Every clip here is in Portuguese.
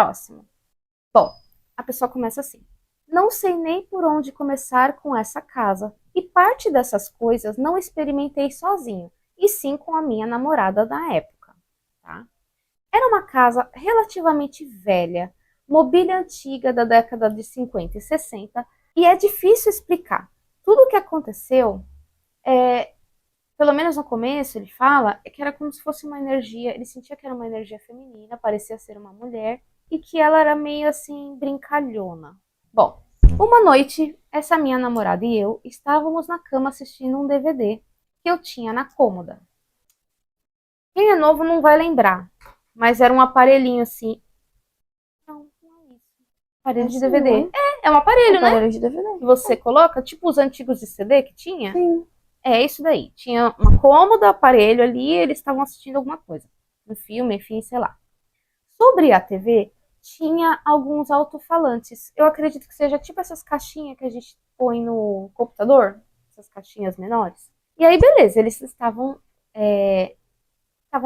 Próximo. Bom, a pessoa começa assim. Não sei nem por onde começar com essa casa. E parte dessas coisas não experimentei sozinho, e sim com a minha namorada da época. Tá? Era uma casa relativamente velha, mobília antiga da década de 50 e 60, e é difícil explicar. Tudo o que aconteceu, pelo menos no começo, ele fala, é que era como se fosse uma energia, ele sentia que era uma energia feminina, parecia ser uma mulher, e que ela era meio assim, brincalhona. Bom, uma noite, essa minha namorada e eu estávamos na cama assistindo um DVD que eu tinha na cômoda. Quem é novo não vai lembrar, mas era um aparelhinho assim. Não é isso. Aparelho de Assim, DVD. né? É um aparelho, né? Aparelho de DVD. Que você coloca, tipo os antigos de CD que tinha. Sim. É isso daí. Tinha uma cômoda, aparelho ali, e eles estavam assistindo alguma coisa. Um filme, enfim, sei lá. Sobre a TV, tinha alguns alto-falantes. Eu acredito que seja tipo essas caixinhas que a gente põe no computador, essas caixinhas menores. E aí, beleza, eles estavam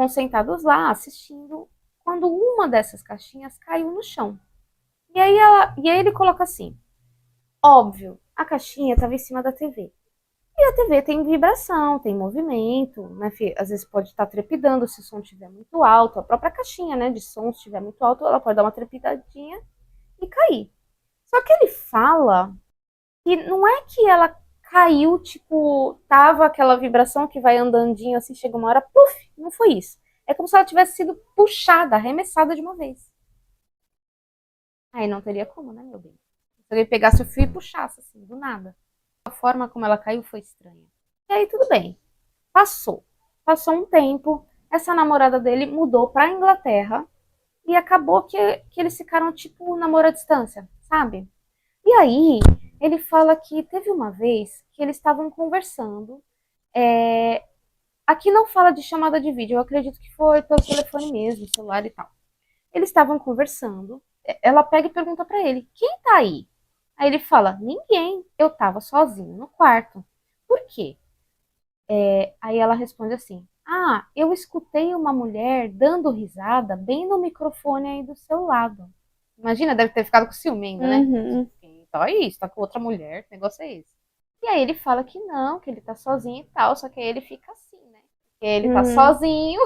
sentados lá assistindo quando uma dessas caixinhas caiu no chão. E aí ele coloca assim: óbvio, a caixinha estava em cima da TV. E a TV tem vibração, tem movimento, né? Às vezes pode estar trepidando se o som estiver muito alto. A própria caixinha, né, de som, se estiver muito alto, ela pode dar uma trepidadinha e cair. Só que ele fala que não é que ela caiu, tipo, tava aquela vibração que vai andandinho assim, chega uma hora, puf, não foi isso. É como se ela tivesse sido puxada, arremessada de uma vez. Aí não teria como, né, meu bem? Se ele pegasse o fio e puxasse, assim, do nada. A forma como ela caiu foi estranha. E aí tudo bem. Passou. Passou um tempo, essa namorada dele mudou pra Inglaterra e acabou que eles ficaram tipo namoro à distância, sabe? E aí ele fala que teve uma vez que eles estavam conversando. é, Aqui não fala de chamada de vídeo, eu acredito que foi pelo telefone mesmo, celular e tal. Eles estavam conversando, ela pega e pergunta pra ele, quem tá aí? Aí ele fala, ninguém, eu tava sozinho no quarto. Por quê? Aí ela responde assim: ah, eu escutei uma mulher dando risada bem no microfone aí do seu lado. Imagina, deve ter ficado com ciúme ainda, né? Uhum. Então é isso, tá com outra mulher, que negócio é esse? E aí ele fala que não, que ele tá sozinho e tal, só que aí ele fica assim, né? Porque ele tá Uhum. sozinho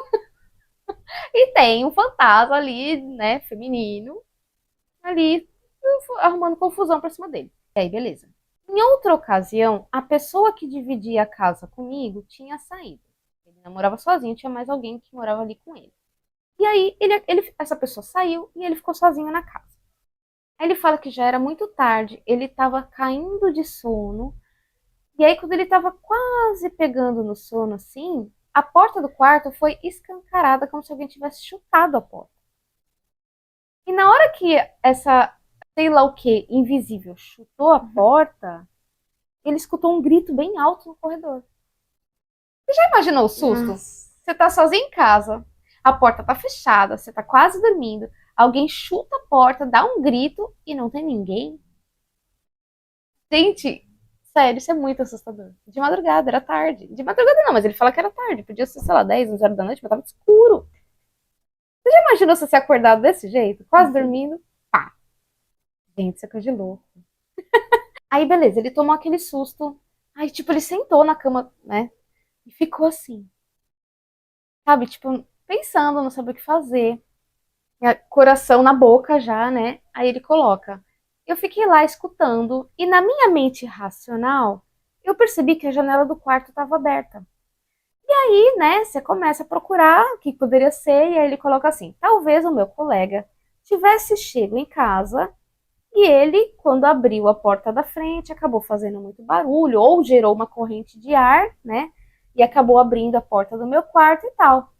e tem um fantasma ali, né, feminino, ali arrumando confusão pra cima dele. E aí, beleza. Em outra ocasião, a pessoa que dividia a casa comigo tinha saído. Ele namorava sozinho, tinha mais alguém que morava ali com ele. E aí, essa pessoa saiu e ele ficou sozinho na casa. Aí ele fala que já era muito tarde, ele estava caindo de sono. E aí, quando ele estava quase pegando no sono assim, a porta do quarto foi escancarada, como se alguém tivesse chutado a porta. E na hora que essa, sei lá o que, invisível, chutou a porta, ele escutou um grito bem alto no corredor. Você já imaginou o susto? Nossa. Você tá sozinho em casa, a porta tá fechada, você tá quase dormindo, alguém chuta a porta, dá um grito e não tem ninguém? Gente, sério, isso é muito assustador. De madrugada, era tarde. De madrugada não, mas ele fala que era tarde. Podia ser, sei lá, 10, 11 horas da noite, mas tava escuro. Você já imaginou você ser acordado desse jeito? Quase dormindo? Pá. Gente, isso é coisa de louco. Aí, beleza, ele tomou aquele susto. Aí, tipo, ele sentou na cama, né? E ficou assim, sabe? Tipo, pensando, não sabe o que fazer. Coração na boca já, né? Aí ele coloca. Eu fiquei lá escutando e na minha mente racional, eu percebi que a janela do quarto estava aberta. E aí, né, você começa a procurar o que poderia ser e aí ele coloca assim: talvez o meu colega tivesse chego em casa e ele, quando abriu a porta da frente, acabou fazendo muito barulho ou gerou uma corrente de ar, né? E acabou abrindo a porta do meu quarto e tal.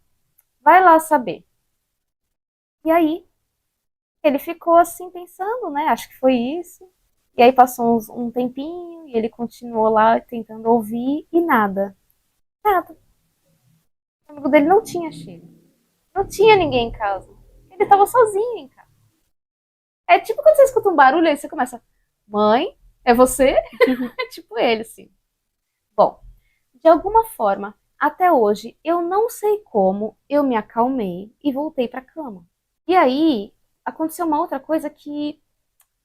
Vai lá saber. E aí, ele ficou assim pensando, né? Acho que foi isso. E aí passou um tempinho e ele continuou lá tentando ouvir e nada. Nada. O amigo dele não tinha chego. Não tinha ninguém em casa. Ele estava sozinho em casa. É tipo quando você escuta um barulho aí você começa: mãe, é você? É tipo ele, assim. Bom, de alguma forma, até hoje, eu não sei como eu me acalmei e voltei para a cama. E aí, aconteceu uma outra coisa que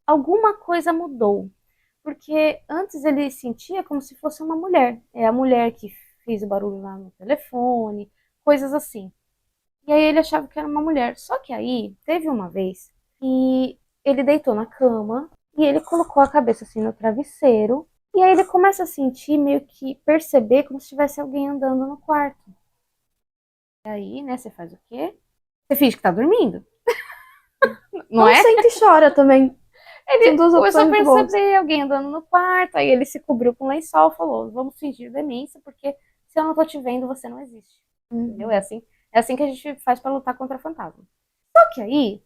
alguma coisa mudou. Porque antes ele sentia como se fosse uma mulher. É a mulher que fez o barulho lá no telefone, coisas assim. E aí ele achava que era uma mulher. Só que aí teve uma vez que ele deitou na cama e ele colocou a cabeça assim no travesseiro. E aí ele começa a sentir, meio que perceber como se tivesse alguém andando no quarto. E aí, né, você faz o quê? Você finge que tá dormindo, não Ou é? sente e chora também. São Ele duas começou a opções muito boas. perceber alguém andando no quarto, aí ele se cobriu com lençol e falou: vamos fingir demência, porque se eu não tô te vendo, você não existe. Entendeu? Uhum. É assim que a gente faz pra lutar contra fantasma. Só que aí,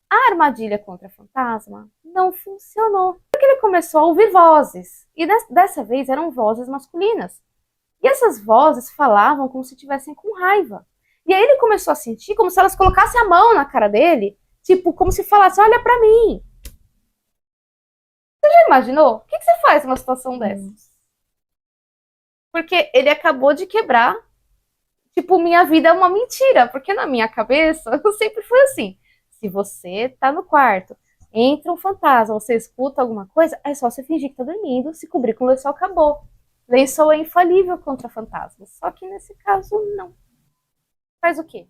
a armadilha contra fantasma não funcionou. Porque ele começou a ouvir vozes. E dessa vez eram vozes masculinas. E essas vozes falavam como se estivessem com raiva. E aí ele começou a sentir como se elas colocassem a mão na cara dele, tipo, como se falasse: olha pra mim. Já imaginou? O que você faz numa situação dessa? Porque ele acabou de quebrar. Tipo, minha vida é uma mentira. Porque na minha cabeça, eu sempre fui assim. Se você tá no quarto, entra um fantasma, você escuta alguma coisa, é só você fingir que tá dormindo, se cobrir com lençol, acabou. Lençol é infalível contra fantasmas. Só que nesse caso, não. Faz o quê?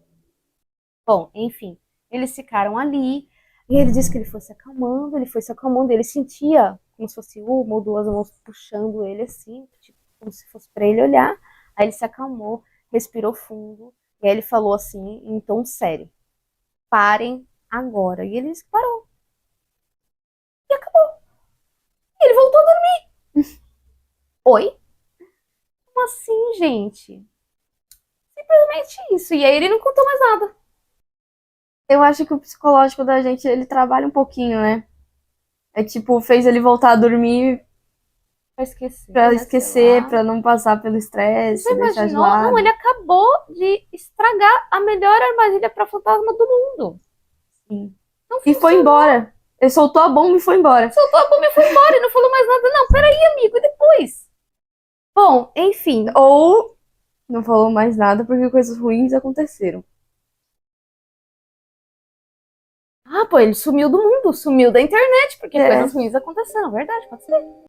Bom, enfim, eles ficaram ali. E ele disse que ele foi se acalmando, ele foi se acalmando, ele sentia como se fosse uma ou duas mãos puxando ele assim, tipo, como se fosse para ele olhar. Aí ele se acalmou, respirou fundo, e aí ele falou assim, em tom sério: parem agora. E ele disse que parou. E acabou. E ele voltou a dormir. Oi? Como assim, gente? Simplesmente isso. E aí ele não contou mais nada. Eu acho que o psicológico da gente, ele trabalha um pouquinho, né? É tipo, fez ele voltar a dormir Pra esquecer, pra né? Sei esquecer, lá. pra não passar pelo Você estresse, deixar de imaginou? Não, ele lado. acabou de estragar a melhor armadilha para fantasma do mundo. Sim. Não E foi funcionou. embora. Ele soltou a bomba e foi embora. Soltou a bomba e foi embora e não falou mais nada. Não, peraí, amigo, e depois? Bom, enfim. Ou não falou mais nada porque coisas ruins aconteceram. Ah, pô, ele sumiu do mundo, sumiu da internet, porque coisas É, ruins aconteceram, verdade, pode ser.